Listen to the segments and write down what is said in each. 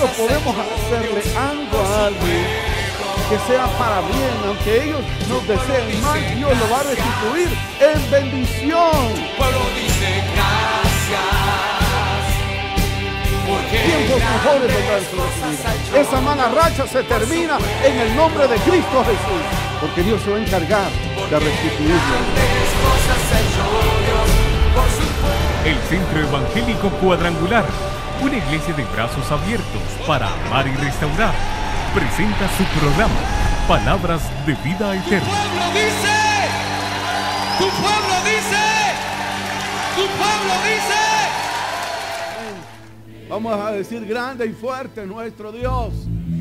nosotros podemos hacerle algo a alguien que sea para bien, aunque ellos nos deseen mal, Dios lo va a restituir en bendición. Pueblo dice gracias, porque Tiempos mejores vendrán sobre su vida. Esa mala racha se termina en el nombre de Cristo Jesús, porque Dios se va a encargar de restituirlo. El Centro Evangélico Cuadrangular, una iglesia de brazos abiertos para amar y restaurar, presenta su programa Palabras de Vida Eterna. Tu pueblo dice. Vamos a decir: grande y fuerte nuestro Dios.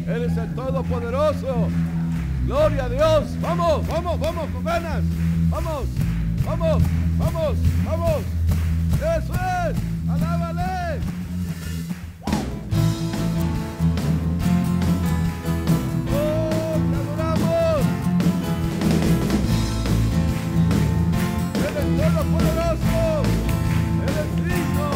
Él es el Todopoderoso. Gloria a Dios. Vamos con ganas. Vamos. Eso es. Alábale. Oh, te adoramos. Él es Todopoderoso. Él es Cristo.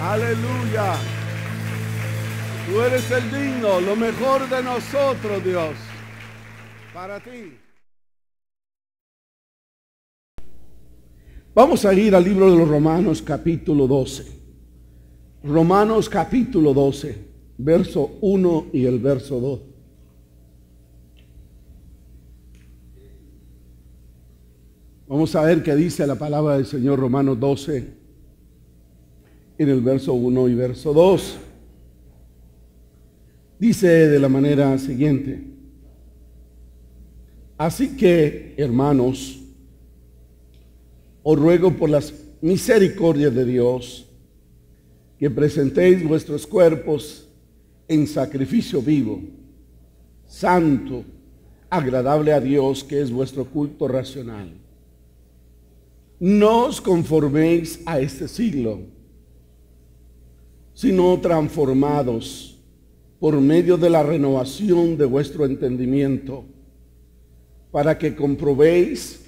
Aleluya. Tú eres el digno, lo mejor de nosotros, Dios. Para ti. Vamos a ir al libro de los Romanos, capítulo 12. Romanos, capítulo 12, verso 1 y el verso 2. Vamos a ver qué dice la palabra del Señor, Romanos 12, en el verso 1 y verso 2. Dice de la manera siguiente: así que, hermanos, os ruego por las misericordias de Dios que presentéis vuestros cuerpos en sacrificio vivo, santo, agradable a Dios, que es vuestro culto racional. No os conforméis a este siglo, sino transformados por medio de la renovación de vuestro entendimiento, para que comprobéis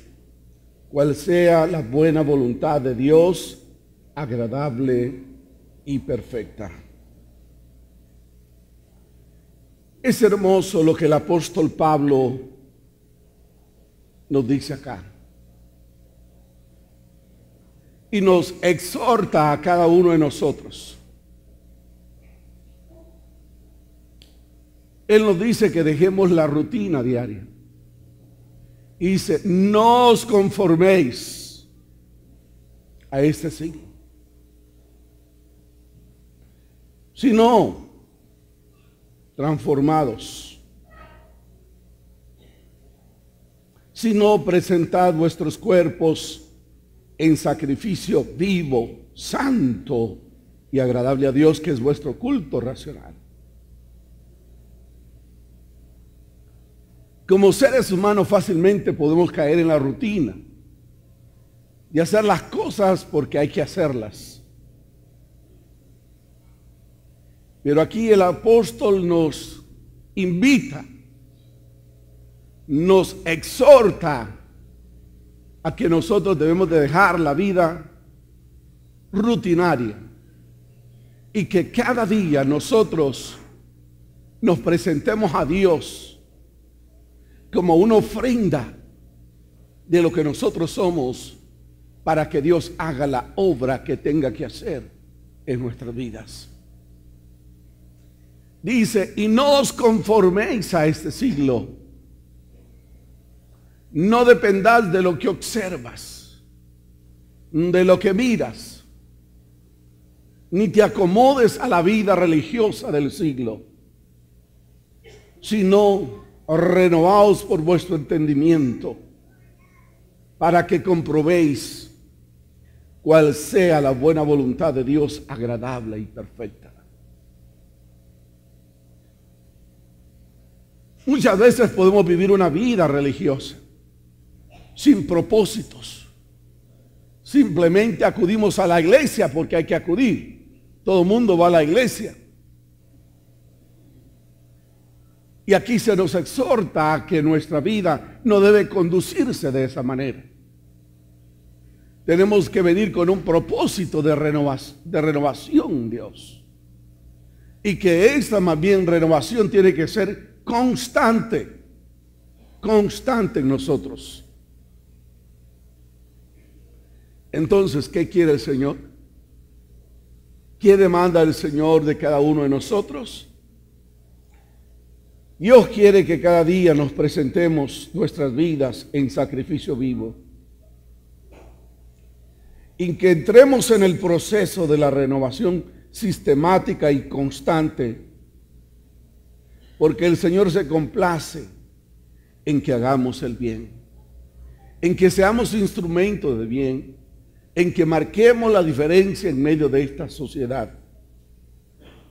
cuál sea la buena voluntad de Dios, agradable y perfecta. Es hermoso lo que el apóstol Pablo nos dice acá. Y nos exhorta a cada uno de nosotros. Él nos dice que dejemos la rutina diaria. Y dice, no os conforméis a este siglo, sino transformados. Sino presentad vuestros cuerpos en sacrificio vivo, santo y agradable a Dios, que es vuestro culto racional. Como seres humanos fácilmente podemos caer en la rutina y hacer las cosas porque hay que hacerlas. Pero aquí el apóstol nos invita, nos exhorta a que nosotros debemos de dejar la vida rutinaria y que cada día nosotros nos presentemos a Dios como una ofrenda de lo que nosotros somos, para que Dios haga la obra que tenga que hacer en nuestras vidas. Dice, y no os conforméis a este siglo. No dependáis de lo que observas, de lo que miras, ni te acomodes a la vida religiosa del siglo, sino renovaos por vuestro entendimiento, para que comprobéis cuál sea la buena voluntad de Dios, agradable y perfecta. Muchas veces podemos vivir una vida religiosa sin propósitos. Simplemente acudimos a la iglesia porque hay que acudir. Todo el mundo va a la iglesia. Y aquí se nos exhorta a que nuestra vida no debe conducirse de esa manera. Tenemos que venir con un propósito de renovación, Dios. Y que esta más bien renovación tiene que ser constante en nosotros. Entonces, ¿qué quiere el Señor? ¿Qué demanda el Señor de cada uno de nosotros? Dios quiere que cada día nos presentemos nuestras vidas en sacrificio vivo y que entremos en el proceso de la renovación sistemática y constante, porque el Señor se complace en que hagamos el bien, en que seamos instrumentos de bien, en que marquemos la diferencia en medio de esta sociedad.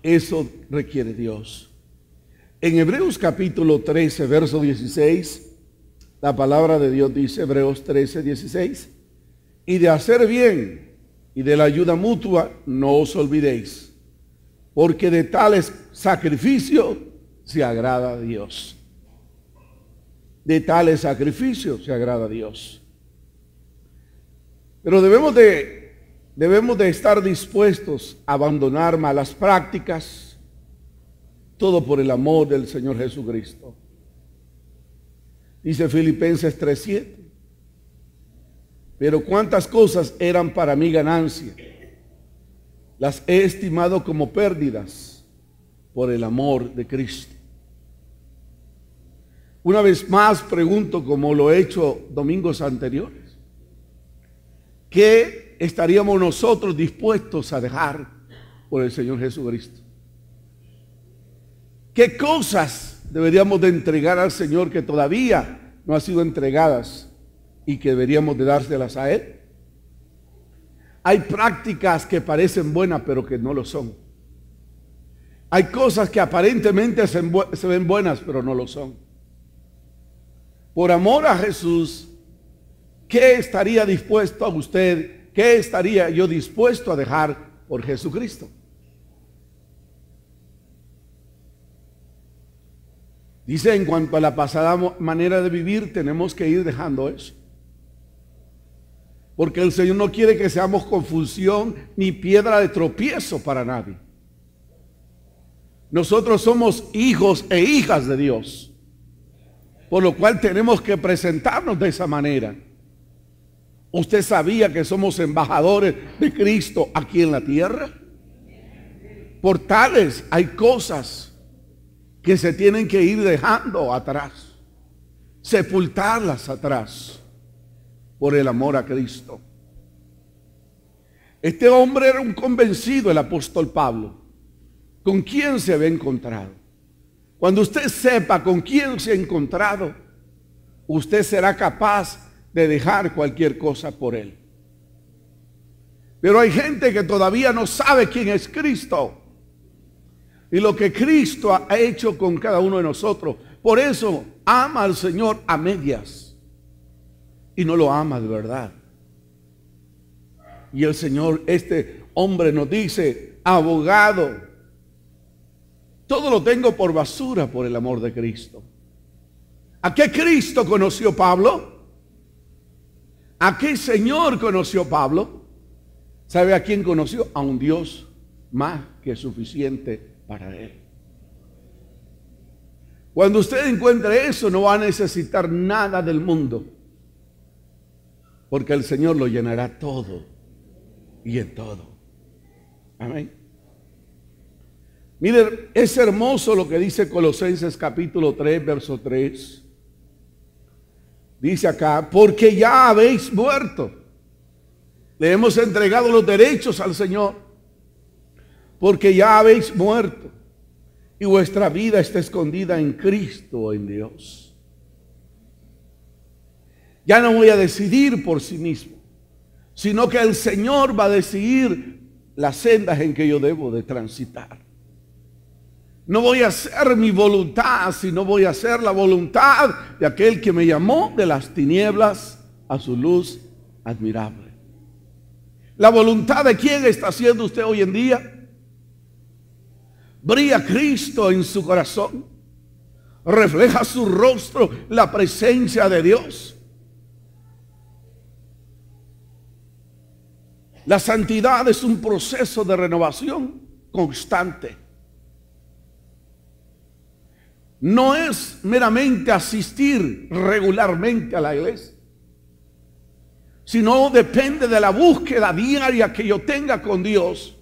Eso requiere Dios. En Hebreos capítulo 13, verso 16, la palabra de Dios dice, Hebreos 13, 16, y de hacer bien y de la ayuda mutua no os olvidéis, porque de tales sacrificios se agrada a Dios. De tales sacrificios se agrada a Dios. Pero debemos de debemos de estar dispuestos a abandonar malas prácticas, todo por el amor del Señor Jesucristo. Dice Filipenses 3:7. Pero cuántas cosas eran para mí ganancia, las he estimado como pérdidas por el amor de Cristo. Una vez más pregunto, como lo he hecho domingos anteriores, ¿qué estaríamos nosotros dispuestos a dejar por el Señor Jesucristo? ¿Qué cosas deberíamos de entregar al Señor que todavía no han sido entregadas y que deberíamos de dárselas a Él? Hay prácticas que parecen buenas pero que no lo son. Hay cosas que aparentemente se ven buenas pero no lo son. Por amor a Jesús, ¿qué estaría dispuesto a usted? ¿Qué estaría yo dispuesto a dejar por Jesucristo? Dice, en cuanto a la pasada manera de vivir, tenemos que ir dejando eso. Porque el Señor no quiere que seamos confusión ni piedra de tropiezo para nadie. Nosotros somos hijos e hijas de Dios, por lo cual tenemos que presentarnos de esa manera. ¿Usted sabía que somos embajadores de Cristo aquí en la tierra? Por tales hay cosas que se tienen que ir dejando atrás, sepultarlas atrás, por el amor a Cristo. Este hombre era un convencido, el apóstol Pablo. ¿Con quién se había encontrado? Cuando usted sepa con quién se ha encontrado, usted será capaz de dejar cualquier cosa por él. Pero hay gente que todavía no sabe quién es Cristo y lo que Cristo ha hecho con cada uno de nosotros. Por eso ama al Señor a medias y no lo ama de verdad. Y el Señor, este hombre nos dice, abogado, todo lo tengo por basura por el amor de Cristo. ¿A qué Cristo conoció Pablo? ¿A qué Señor conoció Pablo? ¿Sabe a quién conoció? A un Dios más que suficiente para él. Cuando usted encuentre eso, no va a necesitar nada del mundo, porque el Señor lo llenará todo y en todo. Amén. Miren, es hermoso lo que dice Colosenses capítulo 3, verso 3. Dice acá, porque ya habéis muerto. Le hemos entregado los derechos al Señor. Porque ya habéis muerto y vuestra vida está escondida en Cristo, en Dios. Ya no voy a decidir por sí mismo, sino que el Señor va a decidir las sendas en que yo debo de transitar. No voy a hacer mi voluntad, sino voy a hacer la voluntad de aquel que me llamó de las tinieblas a su luz admirable. ¿La voluntad de quién está haciendo usted hoy en día? ¿Brilla Cristo en su corazón? ¿Refleja su rostro la presencia de Dios? La santidad es un proceso de renovación constante. No es meramente asistir regularmente a la iglesia, sino depende de la búsqueda diaria que yo tenga con Dios.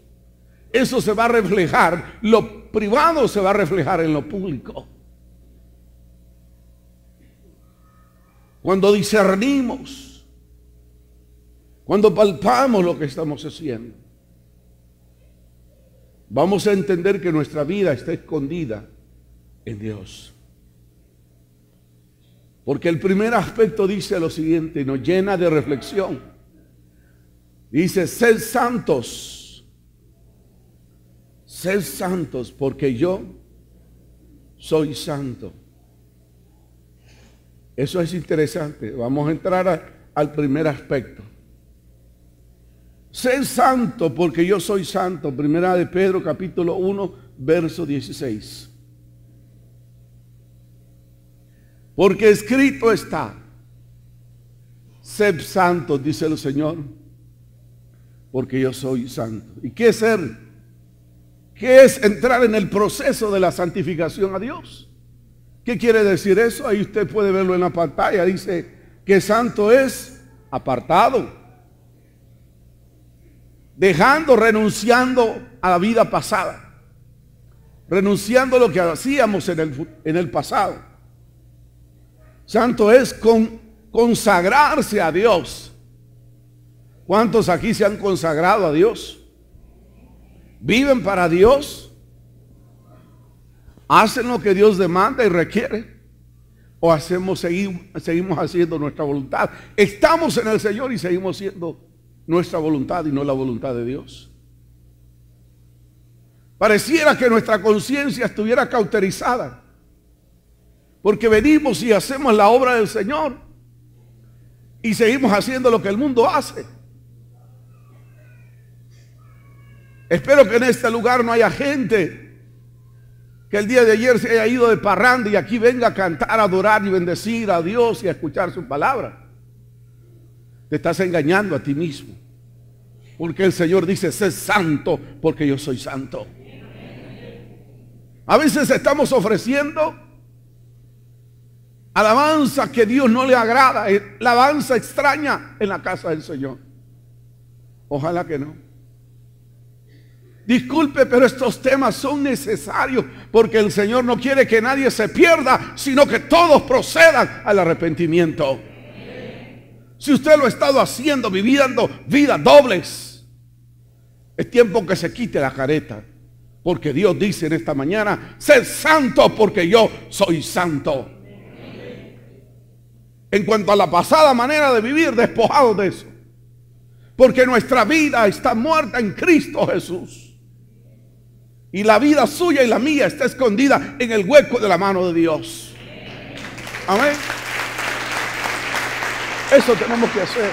Eso se va a reflejar, lo privado se va a reflejar en lo público. Cuando discernimos, cuando palpamos lo que estamos haciendo, vamos a entender que nuestra vida está escondida en Dios. Porque el primer aspecto dice lo siguiente, nos llena de reflexión. Dice, sed santos. Sed santos porque yo soy santo. Eso es interesante. Vamos a entrar al primer aspecto. Sed santo porque yo soy santo. Primera de Pedro capítulo 1 verso 16. Porque escrito está, sed santos, dice el Señor, porque yo soy santo. ¿Y qué es ser? ¿Qué es entrar en el proceso de la santificación a Dios? ¿Qué quiere decir eso? Ahí usted puede verlo en la pantalla. Dice que santo es apartado, dejando, renunciando a la vida pasada, renunciando a lo que hacíamos en el pasado. Santo es consagrarse a Dios. ¿Cuántos aquí se han consagrado a Dios? ¿Viven para Dios? ¿Hacen lo que Dios demanda y requiere? ¿O seguimos haciendo nuestra voluntad? Estamos en el Señor y seguimos haciendo nuestra voluntad y no la voluntad de Dios. Pareciera que nuestra conciencia estuviera cauterizada, porque venimos y hacemos la obra del Señor y seguimos haciendo lo que el mundo hace. Espero que en este lugar no haya gente que el día de ayer se haya ido de parranda y aquí venga a cantar, a adorar y bendecir a Dios y a escuchar su palabra. Te estás engañando a ti mismo, porque el Señor dice: sé santo porque yo soy santo. A veces estamos ofreciendo alabanza que Dios no le agrada, la alabanza extraña en la casa del Señor. Ojalá que no. Disculpe, pero estos temas son necesarios porque el Señor no quiere que nadie se pierda, sino que todos procedan al arrepentimiento. Si usted lo ha estado haciendo, viviendo vidas dobles, es tiempo que se quite la careta, porque Dios dice en esta mañana: sé santo porque yo soy santo. En cuanto a la pasada manera de vivir, despojados de eso, porque nuestra vida está muerta en Cristo Jesús. Y la vida suya y la mía está escondida en el hueco de la mano de Dios. Amén. Eso tenemos que hacer.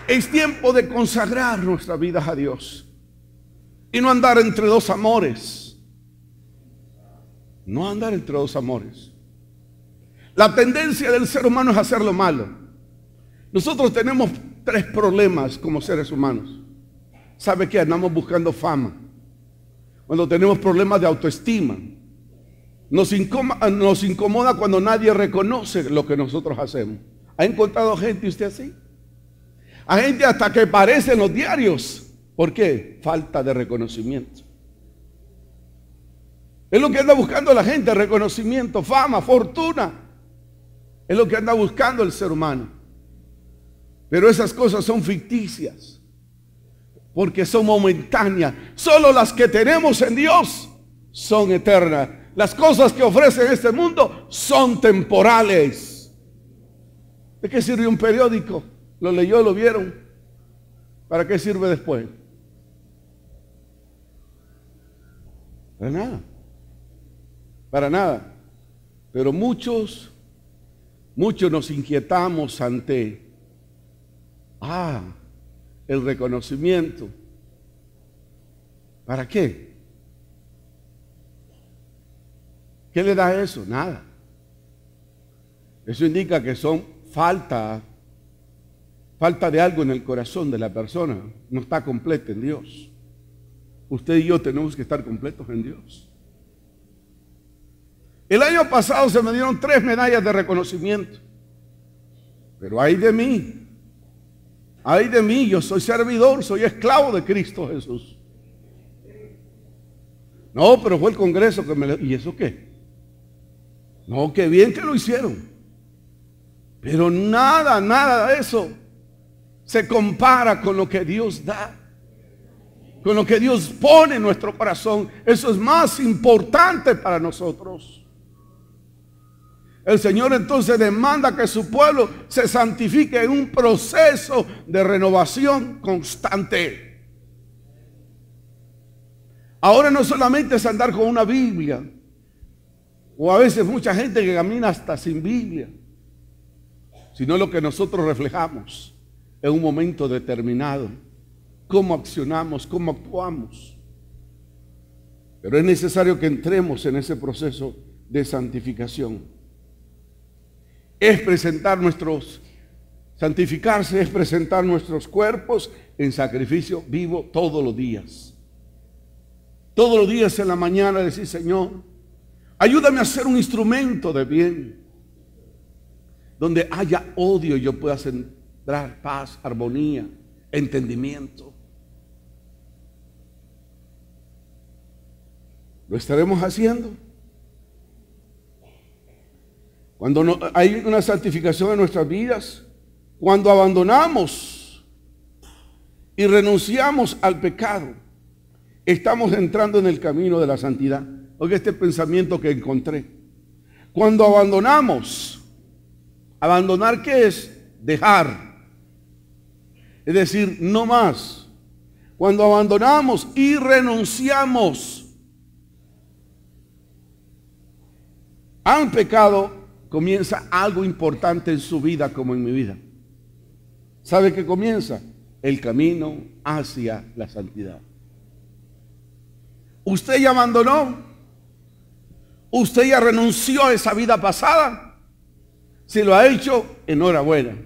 Es tiempo de consagrar nuestras vidas a Dios y no andar entre dos amores. No andar entre dos amores. La tendencia del ser humano es hacer lo malo. Nosotros tenemos tres problemas como seres humanos. ¿Sabe qué? Andamos buscando fama. Cuando tenemos problemas de autoestima. Nos incomoda cuando nadie reconoce lo que nosotros hacemos. ¿Ha encontrado gente usted así? Hay gente hasta que aparece en los diarios. ¿Por qué? Falta de reconocimiento. Es lo que anda buscando la gente: reconocimiento, fama, fortuna. Es lo que anda buscando el ser humano. Pero esas cosas son ficticias, porque son momentáneas. Solo las que tenemos en Dios son eternas. Las cosas que ofrece este mundo son temporales. ¿De qué sirve un periódico? ¿Lo leyó, lo vieron? ¿Para qué sirve después? Para nada. Para nada. Pero muchos nos inquietamos ante el reconocimiento. ¿Para qué? ¿Qué le da eso? Nada. Eso indica que son falta de algo en el corazón de la persona. No está completa en Dios. Usted y yo tenemos que estar completos en Dios. El año pasado se me dieron 3 medallas de reconocimiento. Pero ay de mí, yo soy servidor, soy esclavo de Cristo Jesús. No, pero fue el Congreso que me... ¿Y eso qué? No, qué bien que lo hicieron. Pero nada de eso se compara con lo que Dios da, con lo que Dios pone en nuestro corazón. Eso es más importante para nosotros. El Señor entonces demanda que su pueblo se santifique en un proceso de renovación constante. Ahora no solamente es andar con una Biblia, o a veces mucha gente que camina hasta sin Biblia, sino lo que nosotros reflejamos en un momento determinado, cómo accionamos, cómo actuamos. Pero es necesario que entremos en ese proceso de santificación. Es presentar nuestros Santificarse es presentar nuestros cuerpos en sacrificio vivo todos los días. Todos los días en la mañana decir: Señor, ayúdame a ser un instrumento de bien. Donde haya odio yo pueda sembrar paz, armonía, entendimiento. ¿Lo estaremos haciendo? Cuando no, hay una santificación en nuestras vidas, cuando abandonamos y renunciamos al pecado, estamos entrando en el camino de la santidad. Oiga este pensamiento que encontré. Cuando abandonamos, ¿abandonar qué es? Dejar. Es decir, no más. Cuando abandonamos y renunciamos al pecado, comienza algo importante en su vida como en mi vida. ¿Sabe qué comienza? El camino hacia la santidad. Usted ya abandonó. Usted ya renunció a esa vida pasada. Si lo ha hecho, enhorabuena.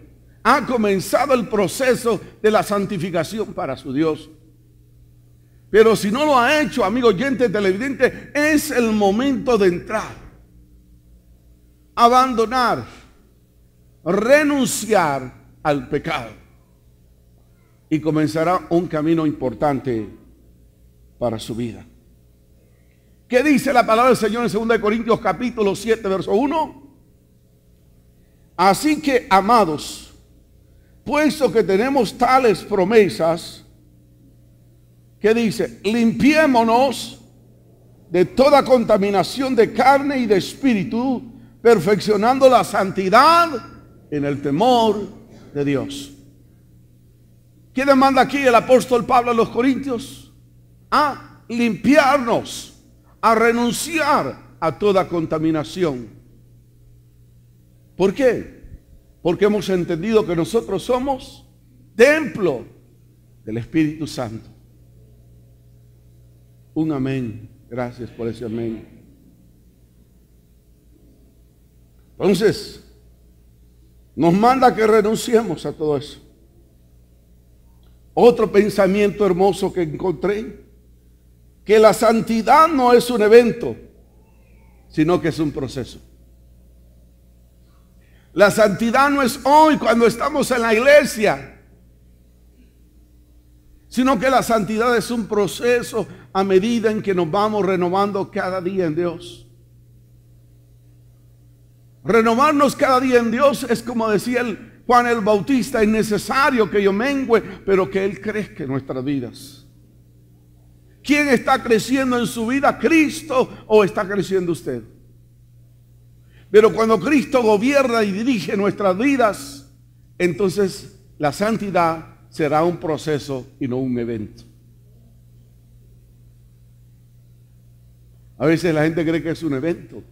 Ha comenzado el proceso de la santificación para su Dios. Pero si no lo ha hecho, amigo oyente televidente, es el momento de entrar, abandonar, renunciar al pecado. Y comenzará un camino importante para su vida. ¿Qué dice la palabra del Señor en 2 Corintios capítulo 7, verso 1? Así que, amados, puesto que tenemos tales promesas, ¿qué dice? Limpiémonos de toda contaminación de carne y de espíritu, perfeccionando la santidad en el temor de Dios. ¿Qué demanda aquí el apóstol Pablo a los Corintios? A limpiarnos, a renunciar a toda contaminación. ¿Por qué? Porque hemos entendido que nosotros somos templo del Espíritu Santo. Un amén. Gracias por ese amén. Entonces, nos manda que renunciemos a todo eso. Otro pensamiento hermoso que encontré, que la santidad no es un evento, sino que es un proceso. La santidad no es hoy cuando estamos en la iglesia, sino que la santidad es un proceso a medida en que nos vamos renovando cada día en Dios. Renovarnos cada día en Dios es como decía Juan el Bautista: es necesario que yo mengüe, pero que Él crezca en nuestras vidas. ¿Quién está creciendo en su vida? ¿Cristo o está creciendo usted? Pero cuando Cristo gobierna y dirige nuestras vidas, entonces la santidad será un proceso y no un evento. A veces la gente cree que es un evento.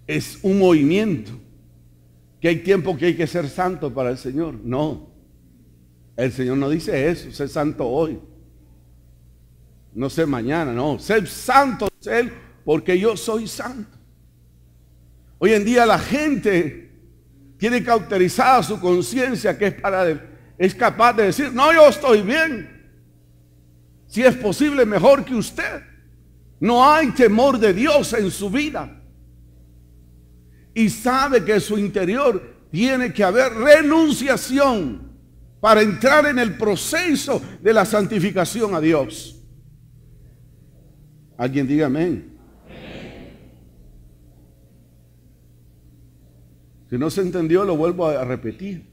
Es un movimiento. Que hay tiempo que hay que ser santo para el Señor. No. El Señor no dice eso. Sé santo hoy. No sé mañana. No. Sé santo es Él porque yo soy santo. Hoy en día la gente tiene cauterizada su conciencia, que es capaz de decir: no, yo estoy bien. Si es posible, mejor que usted. No hay temor de Dios en su vida. Y sabe que en su interior tiene que haber renunciación para entrar en el proceso de la santificación a Dios. Alguien diga amén. Si no se entendió, lo vuelvo a repetir.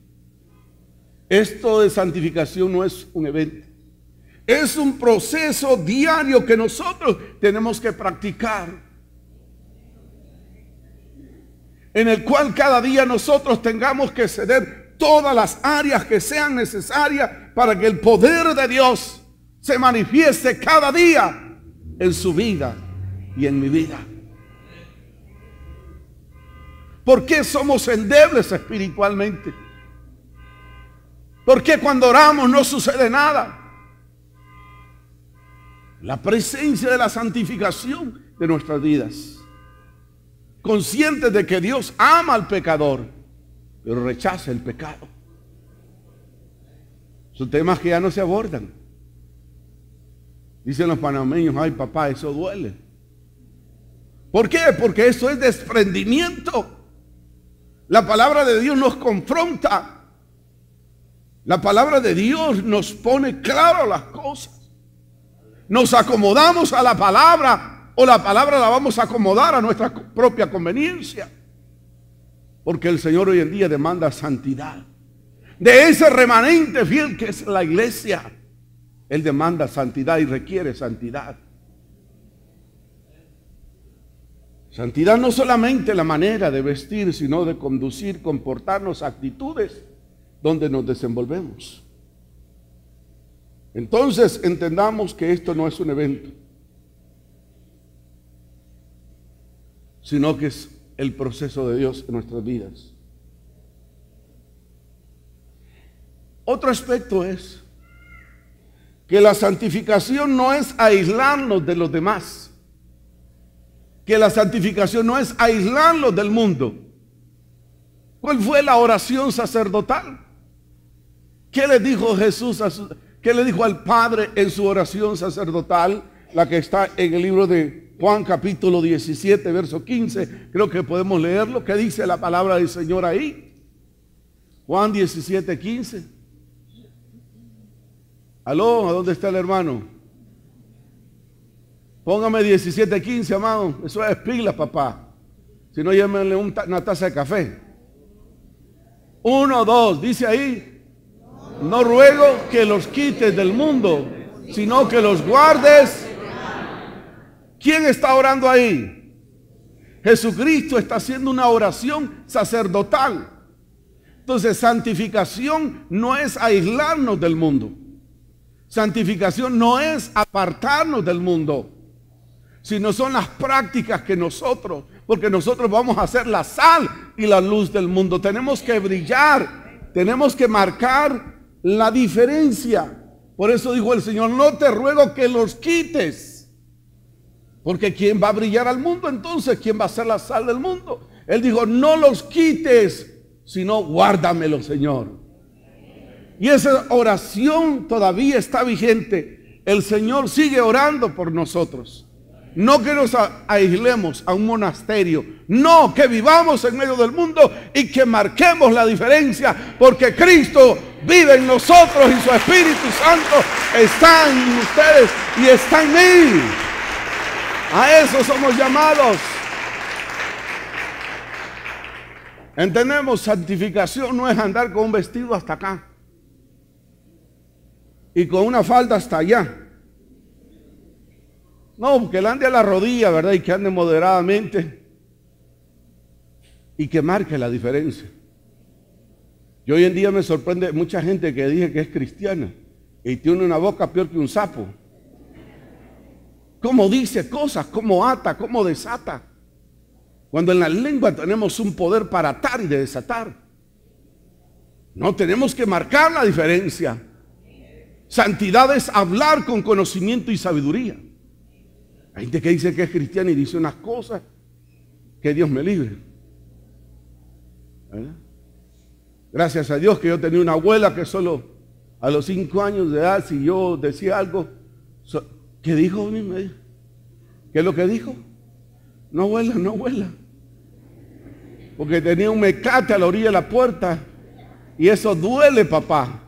Esto de santificación no es un evento. Es un proceso diario que nosotros tenemos que practicar, en el cual cada día nosotros tengamos que ceder todas las áreas que sean necesarias para que el poder de Dios se manifieste cada día en su vida y en mi vida. ¿Por qué somos endebles espiritualmente? ¿Por qué cuando oramos no sucede nada? La presencia de la santificación de nuestras vidas. Conscientes de que Dios ama al pecador, pero rechaza el pecado. Son temas que ya no se abordan. Dicen los panameños, ay papá, eso duele. ¿Por qué? Porque eso es desprendimiento. La palabra de Dios nos confronta. La palabra de Dios nos pone claro las cosas. Nos acomodamos a la palabra o la palabra la vamos a acomodar a nuestra propia conveniencia. Porque el Señor hoy en día demanda santidad. De ese remanente fiel que es la iglesia, Él demanda santidad y requiere santidad. Santidad no solamente la manera de vestir, sino de conducir, comportarnos, actitudes donde nos desenvolvemos. Entonces entendamos que esto no es un evento, sino que es el proceso de Dios en nuestras vidas. Otro aspecto es que la santificación no es aislarnos de los demás, que la santificación no es aislarnos del mundo. ¿Cuál fue la oración sacerdotal? ¿Qué le dijo Jesús qué le dijo al Padre en su oración sacerdotal? La que está en el libro de Juan capítulo 17, verso 15. Creo que podemos leerlo. ¿Qué dice la palabra del Señor ahí? Juan 17, 15. Aló, ¿a dónde está el hermano? Póngame 17, 15, amado. Eso es pila, papá. Si no, llévenle una taza de café. 1, 2, dice ahí. No ruego que los quites del mundo, sino que los guardes. ¿Quién está orando ahí? Jesucristo está haciendo una oración sacerdotal. Entonces, santificación no es aislarnos del mundo. Santificación no es apartarnos del mundo, sino son las prácticas que nosotros, porque nosotros vamos a ser la sal y la luz del mundo. Tenemos que brillar, tenemos que marcar la diferencia. Por eso dijo el Señor, no te ruego que los quites, porque ¿quién va a brillar al mundo entonces? ¿Quién va a ser la sal del mundo? Él dijo, no los quites, sino guárdamelo, Señor. Y esa oración todavía está vigente. El Señor sigue orando por nosotros. No que nos aislemos a un monasterio, no, que vivamos en medio del mundo y que marquemos la diferencia, porque Cristo vive en nosotros y su Espíritu Santo está en ustedes y está en mí. A eso somos llamados. Entendemos, santificación no es andar con un vestido hasta acá y con una falda hasta allá. No, que él ande a la rodilla, ¿verdad? Y que ande moderadamente y que marque la diferencia. Yo hoy en día me sorprende mucha gente que dice que es cristiana y tiene una boca peor que un sapo. Cómo dice cosas, cómo ata, cómo desata. Cuando en la lengua tenemos un poder para atar y de desatar. No, tenemos que marcar la diferencia. Santidad es hablar con conocimiento y sabiduría. Hay gente que dice que es cristiana y dice unas cosas que Dios me libre. ¿Verdad? Gracias a Dios que yo tenía una abuela que solo a los 5 años de edad, si yo decía algo, ¿qué dijo? Me dijo. ¿Qué es lo que dijo? No, abuela, no, abuela. Porque tenía un mecate a la orilla de la puerta y eso duele, papá.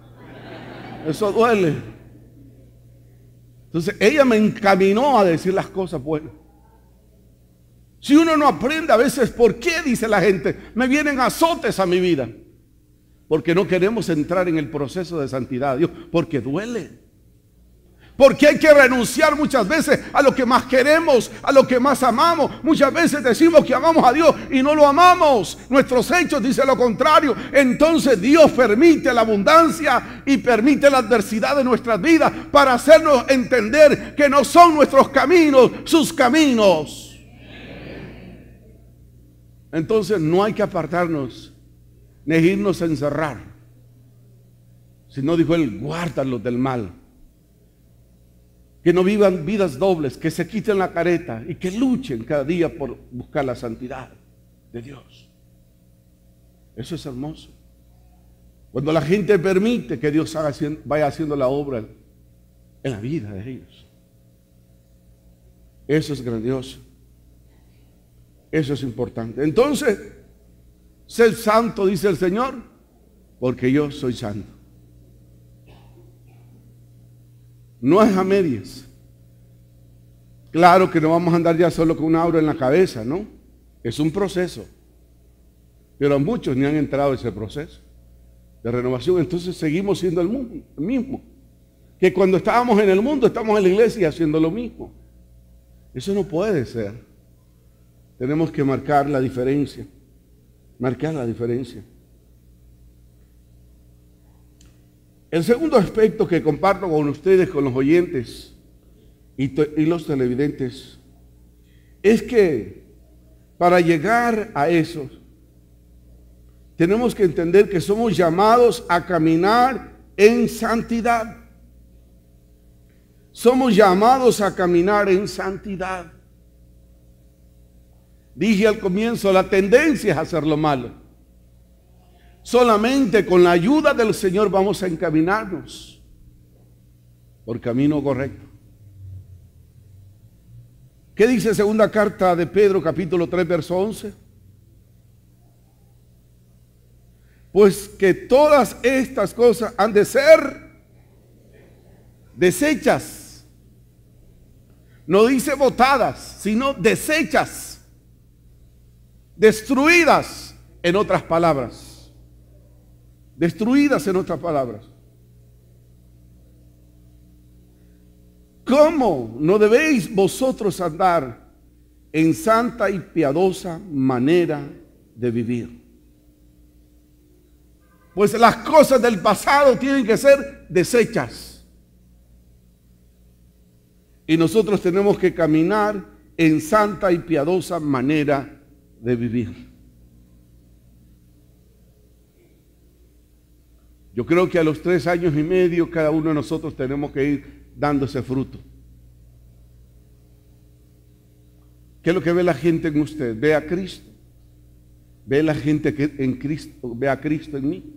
Eso duele. Entonces ella me encaminó a decir las cosas buenas. Si uno no aprende a veces, ¿por qué dice la gente? Me vienen azotes a mi vida. Porque no queremos entrar en el proceso de santidad de Dios, porque duele. Porque hay que renunciar muchas veces a lo que más queremos, a lo que más amamos. Muchas veces decimos que amamos a Dios y no lo amamos. Nuestros hechos dicen lo contrario. Entonces Dios permite la abundancia y permite la adversidad de nuestras vidas para hacernos entender que no son nuestros caminos, sus caminos. Entonces no hay que apartarnos ni irnos a encerrar. Sino dijo él, guárdalos del mal. Que no vivan vidas dobles, que se quiten la careta y que luchen cada día por buscar la santidad de Dios. Eso es hermoso. Cuando la gente permite que Dios vaya haciendo la obra en la vida de ellos. Eso es grandioso. Eso es importante. Entonces, ser santo, dice el Señor, porque yo soy santo. No es a medias. Claro que no vamos a andar ya solo con una aura en la cabeza, ¿no? Es un proceso. Pero muchos ni han entrado en ese proceso de renovación. Entonces seguimos siendo el mismo. Que cuando estábamos en el mundo, estamos en la iglesia haciendo lo mismo. Eso no puede ser. Tenemos que marcar la diferencia. Marcar la diferencia. El segundo aspecto que comparto con ustedes, con los oyentes y los televidentes, es que para llegar a eso, tenemos que entender que somos llamados a caminar en santidad. Somos llamados a caminar en santidad. Dije al comienzo, la tendencia es hacer lo malo. Solamente con la ayuda del Señor vamos a encaminarnos por camino correcto. ¿Qué dice segunda carta de Pedro, capítulo 3, verso 11? Pues que todas estas cosas han de ser deshechas. No dice botadas, sino deshechas, destruidas, en otras palabras. Destruidas, en otras palabras. ¿Cómo no debéis vosotros andar en santa y piadosa manera de vivir? Pues las cosas del pasado tienen que ser deshechas. Y nosotros tenemos que caminar en santa y piadosa manera de vivir. Yo creo que a los 3 años y medio cada uno de nosotros tenemos que ir dando ese fruto. ¿Qué es lo que ve la gente en usted? Ve a Cristo. Ve la gente que en Cristo, ve a Cristo en mí.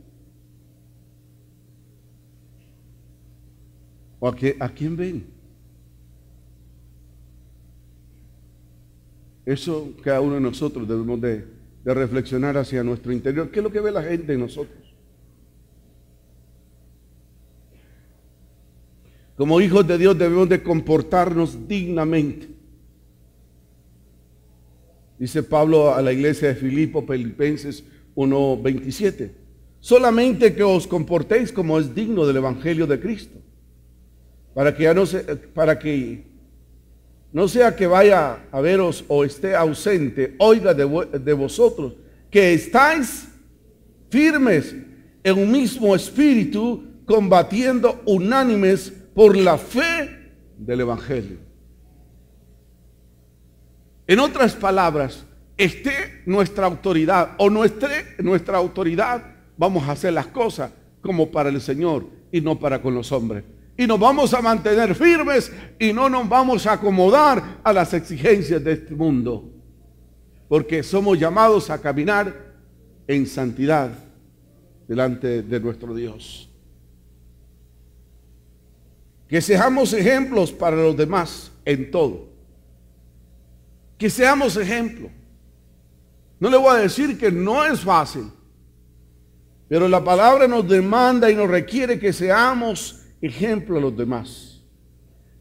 ¿O a quién ven? Eso cada uno de nosotros debemos de reflexionar hacia nuestro interior. ¿Qué es lo que ve la gente en nosotros? Como hijos de Dios debemos de comportarnos dignamente. Dice Pablo a la iglesia de Filipenses 1:27. Solamente que os comportéis como es digno del evangelio de Cristo. Para que no sea que vaya a veros o esté ausente, oiga de vosotros que estáis firmes en un mismo espíritu, combatiendo unánimes por la fe del evangelio. En otras palabras, esté nuestra autoridad o nuestra autoridad, vamos a hacer las cosas como para el Señor y no para con los hombres. Y nos vamos a mantener firmes y no nos vamos a acomodar a las exigencias de este mundo. Porque somos llamados a caminar en santidad delante de nuestro Dios. Que seamos ejemplos para los demás en todo. Que seamos ejemplo. No le voy a decir que no es fácil, pero la palabra nos demanda y nos requiere que seamos ejemplo a los demás.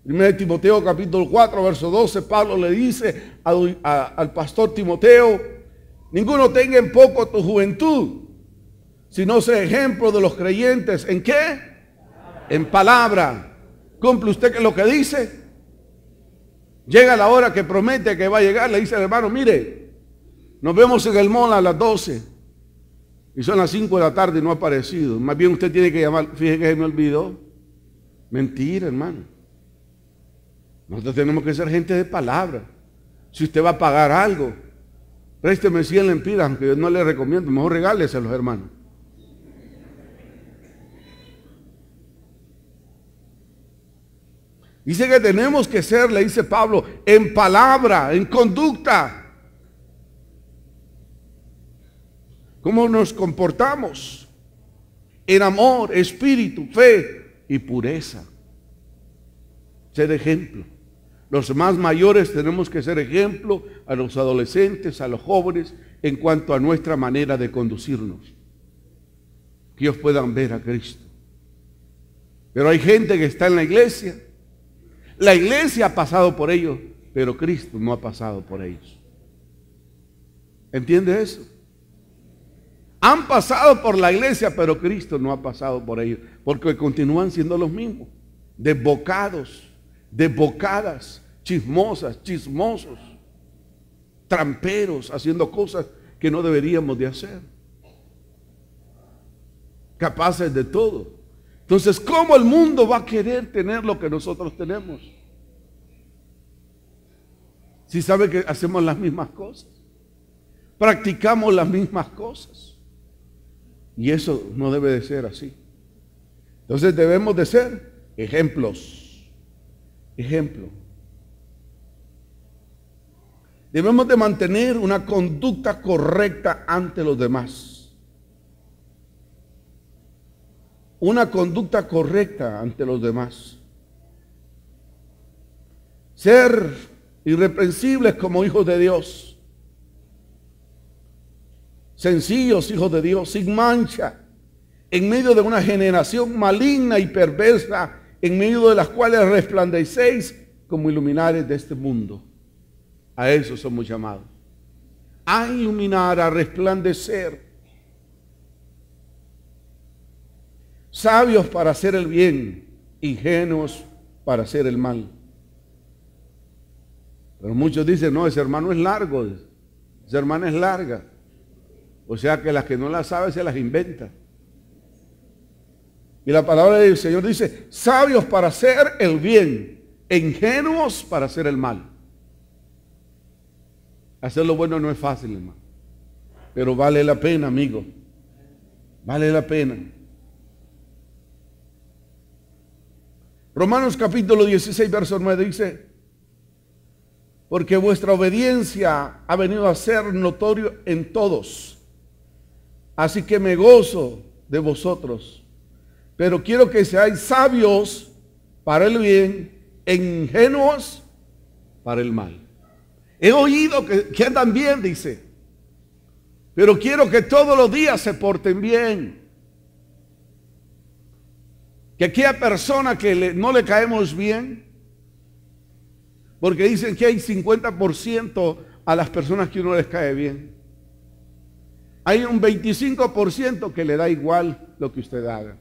1 Timoteo capítulo 4 verso 12, Pablo le dice al pastor Timoteo: ninguno tenga en poco tu juventud, sino sea ejemplo de los creyentes. ¿En qué? En palabra. ¿Cumple usted lo que dice? Llega la hora que promete que va a llegar, le dice al hermano: mire, nos vemos en el mall a las 12 y son las 5 de la tarde y no ha aparecido. Más bien usted tiene que llamar. Fíjese que se me olvidó. Mentira, hermano. Nosotros tenemos que ser gente de palabra. Si usted va a pagar algo, présteme 100 lempiras, aunque yo no le recomiendo, mejor regálese a los hermanos. Dice que tenemos que ser, le dice Pablo, en palabra, en conducta. ¿Cómo nos comportamos? en amor, espíritu, fe y pureza. Ser ejemplo. Los más mayores tenemos que ser ejemplo a los adolescentes, a los jóvenes, en cuanto a nuestra manera de conducirnos. Que ellos puedan ver a Cristo. Pero hay gente que está en la iglesia. La iglesia ha pasado por ellos, pero Cristo no ha pasado por ellos. ¿Entiende eso? Han pasado por la iglesia, pero Cristo no ha pasado por ellos, porque continúan siendo los mismos, desbocados, desbocadas, chismosas, chismosos, tramperos, haciendo cosas que no deberíamos de hacer, capaces de todo. Entonces, ¿cómo el mundo va a querer tener lo que nosotros tenemos? Si sabe que hacemos las mismas cosas, practicamos las mismas cosas. Y eso no debe de ser así. Entonces debemos de ser ejemplos. Ejemplo. Debemos de mantener una conducta correcta ante los demás. Una conducta correcta ante los demás. Ser irreprensibles como hijos de Dios. Sencillos hijos de Dios, sin mancha, en medio de una generación maligna y perversa, en medio de las cuales resplandecéis como iluminares de este mundo. A eso somos llamados. A iluminar, a resplandecer. Sabios para hacer el bien, ingenuos para hacer el mal. Pero muchos dicen, no, ese hermano es largo, esa hermana es larga. O sea que las que no las sabe se las inventa. Y la palabra del Señor dice, sabios para hacer el bien, ingenuos para hacer el mal. Hacer lo bueno no es fácil, hermano. Pero vale la pena, amigo. Vale la pena. Romanos capítulo 16, verso 9 dice, porque vuestra obediencia ha venido a ser notorio en todos. Así que me gozo de vosotros, pero quiero que seáis sabios para el bien e ingenuos para el mal. He oído que andan bien, dice, pero quiero que todos los días se porten bien. Que aquella persona que no le caemos bien, porque dicen que hay 50% a las personas que uno les cae bien. Hay un 25% que le da igual lo que usted haga.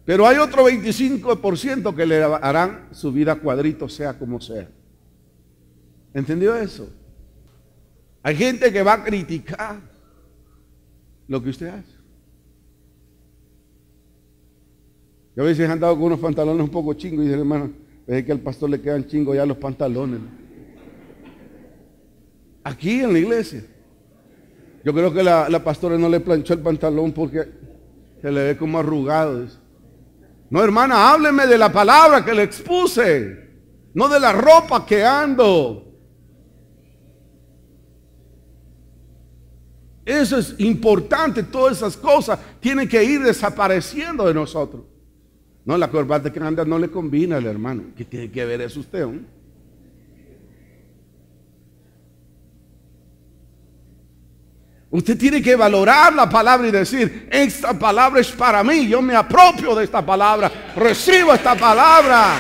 Pero hay otro 25% que le harán su vida cuadrito, sea como sea. ¿Entendió eso? Hay gente que va a criticar lo que usted hace. Yo a veces he andado con unos pantalones un poco chingos y dicen, hermano, es que al pastor le quedan chingos ya los pantalones. Aquí en la iglesia. Yo creo que la pastora no le planchó el pantalón porque se le ve como arrugado. No, hermana, hábleme de la palabra que le expuse, no de la ropa que ando. Eso es importante, todas esas cosas tienen que ir desapareciendo de nosotros. No, la corbata que anda no le combina al hermano. ¿Qué tiene que ver eso usted? Usted tiene que valorar la palabra y decir, esta palabra es para mí, yo me apropio de esta palabra, recibo esta palabra.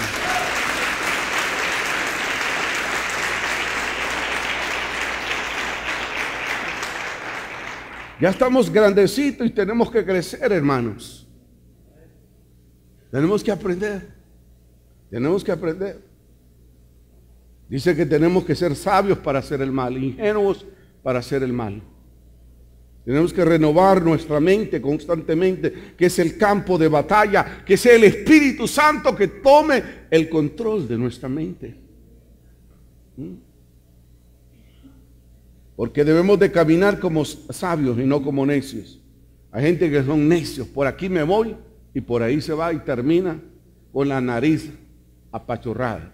Ya estamos grandecitos y tenemos que crecer, hermanos. Tenemos que aprender. Tenemos que aprender. Dice que tenemos que ser sabios para hacer el mal, ingenuos para hacer el mal. Tenemos que renovar nuestra mente constantemente, que es el campo de batalla, que sea el Espíritu Santo que tome el control de nuestra mente. Porque debemos de caminar como sabios y no como necios. Hay gente que son necios, por aquí me voy y por ahí se va y termina con la nariz apachurrada.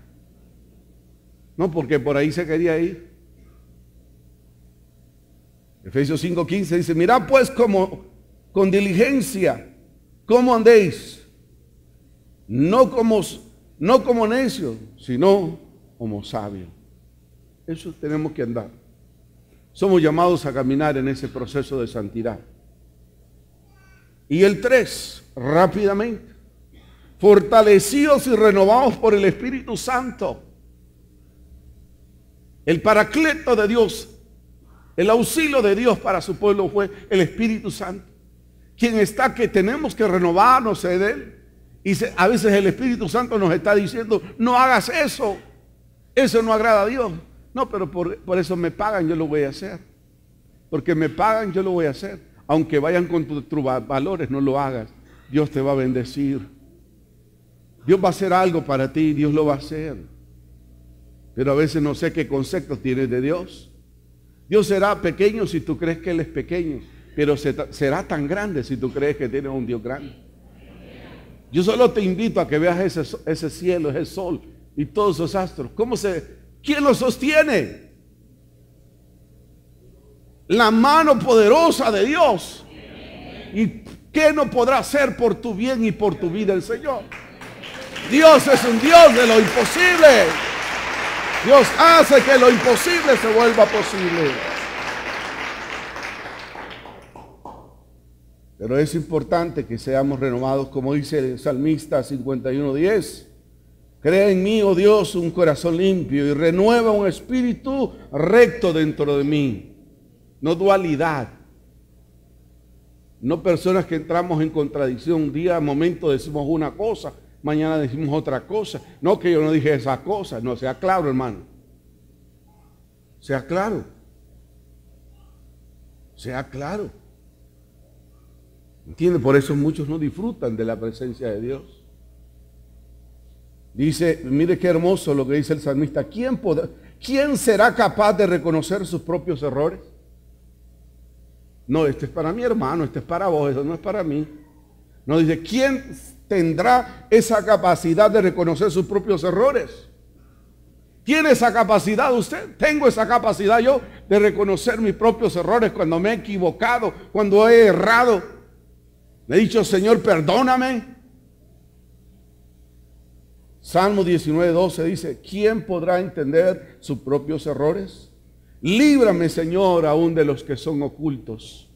No, porque por ahí se quería ir. Efesios 5:15 dice, mirad pues como con diligencia ¿Cómo andéis? No como necios, sino como sabios. Eso tenemos que andar. Somos llamados a caminar en ese proceso de santidad. Y el 3, rápidamente. Fortalecidos y renovados por el Espíritu Santo. El paracleto de Dios, el auxilio de Dios para su pueblo fue el Espíritu Santo. Quien está que tenemos que renovarnos de Él. Y a veces el Espíritu Santo nos está diciendo, no hagas eso. Eso no agrada a Dios. No, pero por eso me pagan, yo lo voy a hacer. Porque me pagan, yo lo voy a hacer. Aunque vayan con tus valores, no lo hagas. Dios te va a bendecir. Dios va a hacer algo para ti, Dios lo va a hacer. Pero a veces no sé qué conceptos tienes de Dios. Dios será pequeño si tú crees que Él es pequeño, pero será tan grande si tú crees que tienes un Dios grande. Yo solo te invito a que veas ese cielo, ese sol y todos esos astros. ¿Quién los sostiene? La mano poderosa de Dios. ¿Y qué no podrá hacer por tu bien y por tu vida el Señor? Dios es un Dios de lo imposible. Dios hace que lo imposible se vuelva posible. Pero es importante que seamos renovados, como dice el salmista 51:10. Crea en mí, oh Dios, un corazón limpio y renueva un espíritu recto dentro de mí. No dualidad. No personas que entramos en contradicción. Un día, momento decimos una cosa, mañana decimos otra cosa. No, que yo no dije esa cosa. No, sea claro, hermano. Sea claro. Sea claro. ¿Entiende? Por eso muchos no disfrutan de la presencia de Dios. Dice, mire qué hermoso lo que dice el salmista. ¿Quién será capaz de reconocer sus propios errores? No, este es para mi hermano, este es para vos, eso no es para mí. No, dice, ¿quién tendrá esa capacidad de reconocer sus propios errores? ¿Tiene esa capacidad usted? ¿Tengo esa capacidad yo de reconocer mis propios errores cuando me he equivocado, cuando he errado? Le he dicho, Señor, perdóname. Salmo 19:12 dice, ¿quién podrá entender sus propios errores? Líbrame, Señor, aún de los que son ocultos.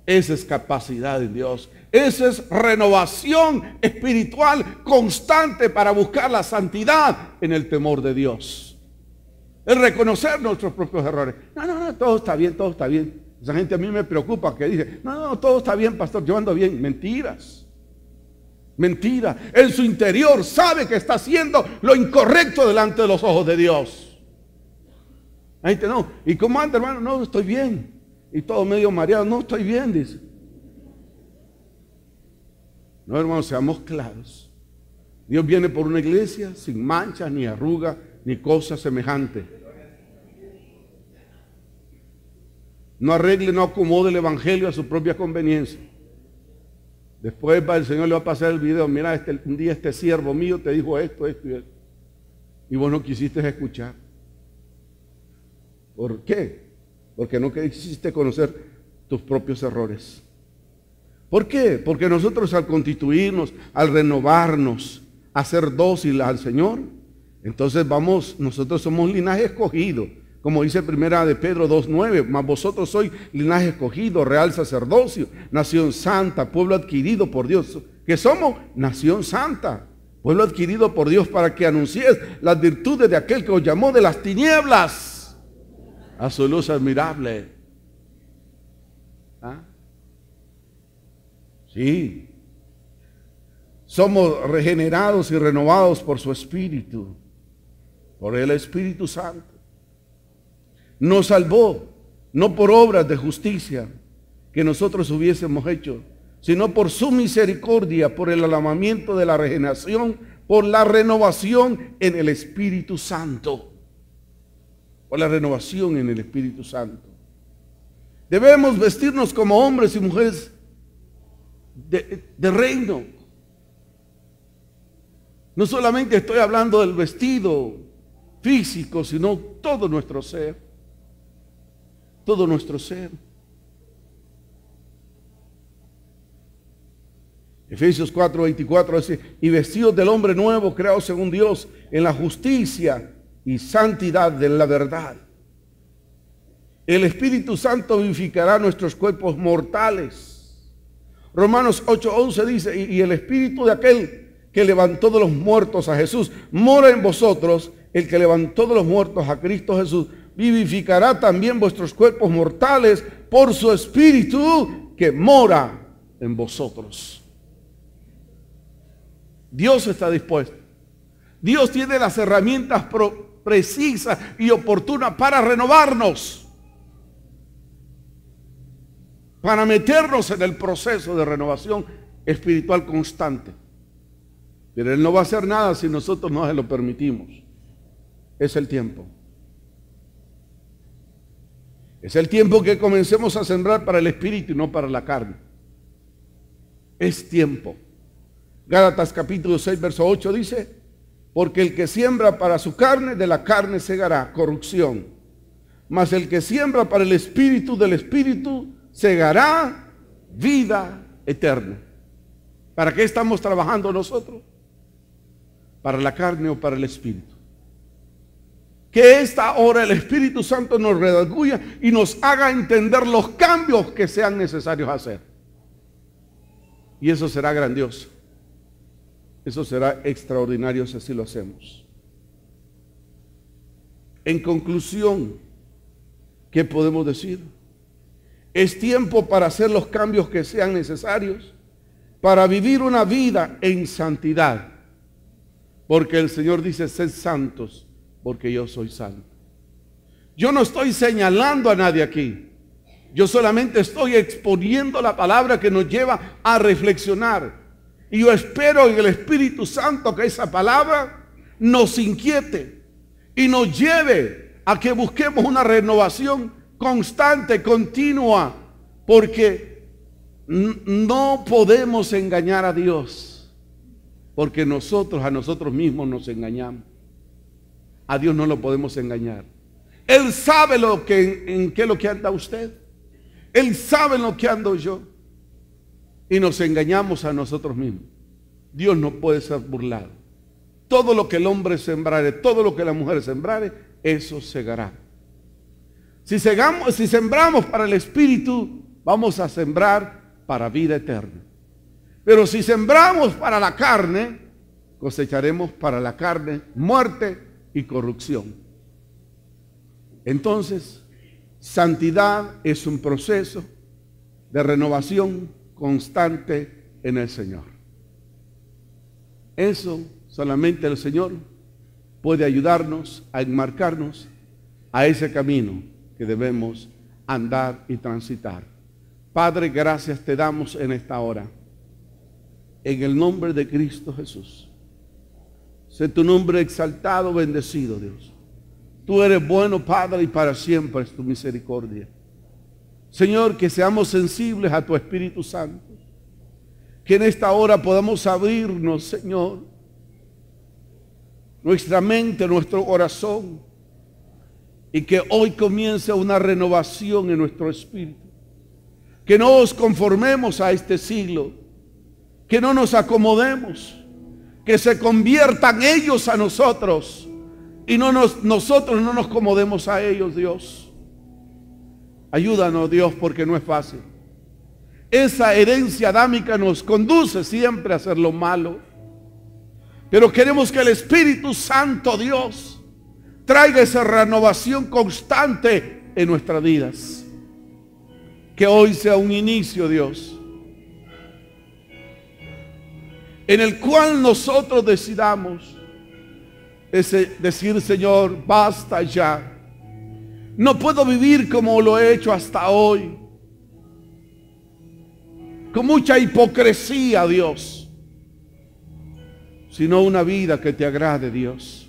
Esa es capacidad de Dios. Esa es renovación espiritual constante para buscar la santidad en el temor de Dios. El reconocer nuestros propios errores. No, todo está bien, todo está bien. Esa gente a mí me preocupa que dice, no, todo está bien, pastor, yo ando bien. Mentiras. Mentira. En su interior sabe que está haciendo lo incorrecto delante de los ojos de Dios. La gente no. ¿Y cómo anda, hermano? No, estoy bien. Y todo medio mareado. No, estoy bien, dice. No, hermanos, seamos claros. Dios viene por una iglesia sin manchas, ni arruga, ni cosa semejante. No arregle, no acomode el evangelio a su propia conveniencia. Después el Señor le va a pasar el video. Mira, un día este siervo mío te dijo esto y esto. Y vos no quisiste escuchar. ¿Por qué? Porque no quisiste conocer tus propios errores. ¿Por qué? Porque nosotros al constituirnos, al renovarnos, a ser dóciles al Señor, entonces nosotros somos linaje escogido. Como dice primera de Pedro 2:9, mas vosotros sois linaje escogido, real sacerdocio, nación santa, pueblo adquirido por Dios. ¿Qué somos? Nación santa, pueblo adquirido por Dios para que anunciéis las virtudes de aquel que os llamó de las tinieblas a su luz admirable. ¿Ah? Sí. Somos regenerados y renovados por su Espíritu, por el Espíritu Santo. Nos salvó, no por obras de justicia que nosotros hubiésemos hecho, sino por su misericordia, por el alabamiento de la regeneración, por la renovación en el Espíritu Santo. Por la renovación en el Espíritu Santo. Debemos vestirnos como hombres y mujeres de reino. No solamente estoy hablando del vestido físico, sino todo nuestro ser. Todo nuestro ser. Efesios 4:24 dice, y vestidos del hombre nuevo, creado según Dios, en la justicia y santidad de la verdad. El Espíritu Santo vivificará nuestros cuerpos mortales. Romanos 8:11 dice, y el Espíritu de aquel que levantó de los muertos a Jesús mora en vosotros. El que levantó de los muertos a Cristo Jesús vivificará también vuestros cuerpos mortales por su Espíritu que mora en vosotros. Dios está dispuesto. Dios tiene las herramientas precisas y oportunas para renovarnos, para meternos en el proceso de renovación espiritual constante. Pero Él no va a hacer nada si nosotros no se lo permitimos. Es el tiempo. Es el tiempo que comencemos a sembrar para el espíritu y no para la carne. Es tiempo. Gálatas capítulo 6, verso 8 dice, porque el que siembra para su carne, de la carne segará corrupción. Mas el que siembra para el espíritu, del espíritu segará vida eterna. ¿Para qué estamos trabajando nosotros? ¿Para la carne o para el espíritu? Que esta hora el Espíritu Santo nos redarguya y nos haga entender los cambios que sean necesarios hacer. Y eso será grandioso. Eso será extraordinario si así lo hacemos. En conclusión, ¿qué podemos decir? Es tiempo para hacer los cambios que sean necesarios para vivir una vida en santidad. Porque el Señor dice, sed santos, porque yo soy santo. Yo no estoy señalando a nadie aquí. Yo solamente estoy exponiendo la palabra que nos lleva a reflexionar. Y yo espero en el Espíritu Santo que esa palabra nos inquiete y nos lleve a que busquemos una renovación constante, continua, porque no podemos engañar a Dios, porque nosotros a nosotros mismos nos engañamos. A Dios no lo podemos engañar. Él sabe en qué es lo que anda usted. Él sabe en lo que ando yo. Y nos engañamos a nosotros mismos. Dios no puede ser burlado. Todo lo que el hombre sembrare, todo lo que la mujer sembrare, eso segará. Si sembramos para el Espíritu, vamos a sembrar para vida eterna. Pero si sembramos para la carne, cosecharemos para la carne muerte y corrupción. Entonces, santidad es un proceso de renovación constante en el Señor. Eso solamente el Señor puede ayudarnos a enmarcarnos a ese camino que debemos andar y transitar. Padre, gracias te damos en esta hora. En el nombre de Cristo Jesús. Sé tu nombre exaltado, bendecido, Dios. Tú eres bueno, Padre, y para siempre es tu misericordia. Señor, que seamos sensibles a tu Espíritu Santo. Que en esta hora podamos abrirnos, Señor, nuestra mente, nuestro corazón, y que hoy comience una renovación en nuestro espíritu. Que no nos conformemos a este siglo, que no nos acomodemos, que se conviertan ellos a nosotros y nosotros no nos acomodemos a ellos, Dios. Ayúdanos, Dios, porque no es fácil. Esa herencia adámica nos conduce siempre a hacer lo malo. Pero queremos que el Espíritu Santo, Dios, traiga esa renovación constante en nuestras vidas. Que hoy sea un inicio, Dios, en el cual nosotros decidamos decir, Señor, basta ya. No puedo vivir como lo he hecho hasta hoy, con mucha hipocresía, Dios, sino una vida que te agrade, Dios,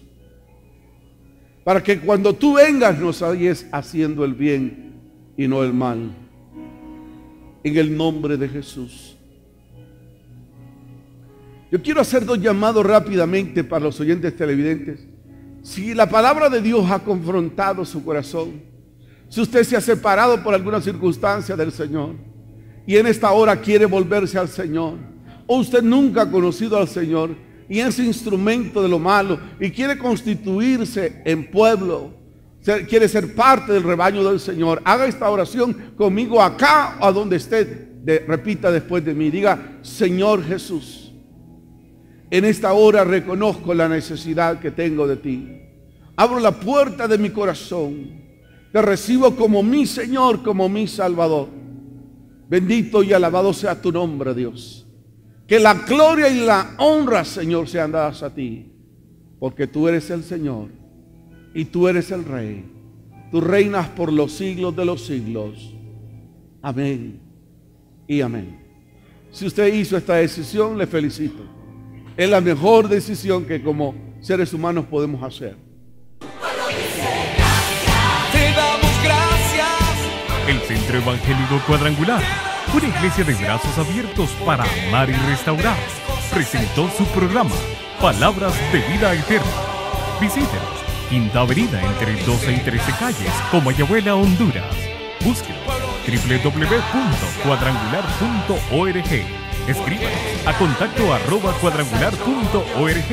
para que cuando tú vengas nos halles haciendo el bien y no el mal. En el nombre de Jesús. Yo quiero hacer dos llamados rápidamente para los oyentes televidentes. Si la palabra de Dios ha confrontado su corazón, si usted se ha separado por alguna circunstancia del Señor y en esta hora quiere volverse al Señor, o usted nunca ha conocido al Señor y es instrumento de lo malo y quiere constituirse en pueblo, quiere ser parte del rebaño del Señor, haga esta oración conmigo acá o a donde esté. Repita después de mí, diga: Señor Jesús, en esta hora reconozco la necesidad que tengo de ti. Abro la puerta de mi corazón, te recibo como mi Señor, como mi Salvador. Bendito y alabado sea tu nombre, Dios. Que la gloria y la honra, Señor, sean dadas a ti, porque tú eres el Señor y tú eres el Rey. Tú reinas por los siglos de los siglos. Amén y amén. Si usted hizo esta decisión, le felicito. Es la mejor decisión que como seres humanos podemos hacer. Te damos gracias. El Centro Evangélico Cuadrangular, una iglesia de brazos abiertos para amar y restaurar, presentó su programa Palabras de Vida Eterna. Visítenos, Quinta Avenida entre 12 y 13 calles, Comayagüela, Honduras. Búsquenos www.cuadrangular.org. Escríbanos a contacto@cuadrangular.org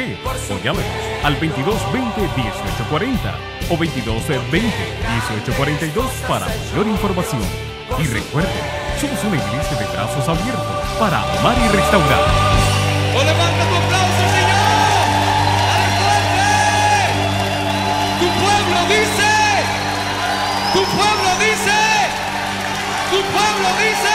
o llámenos al 2220-1840 o 2220-1842 para mayor información. Y recuerden, somos una iglesia de brazos abiertos para amar y restaurar. ¡O levanta tu aplauso, Señor! ¡Dale fuerte! Tu pueblo dice, tu pueblo dice, tu pueblo dice.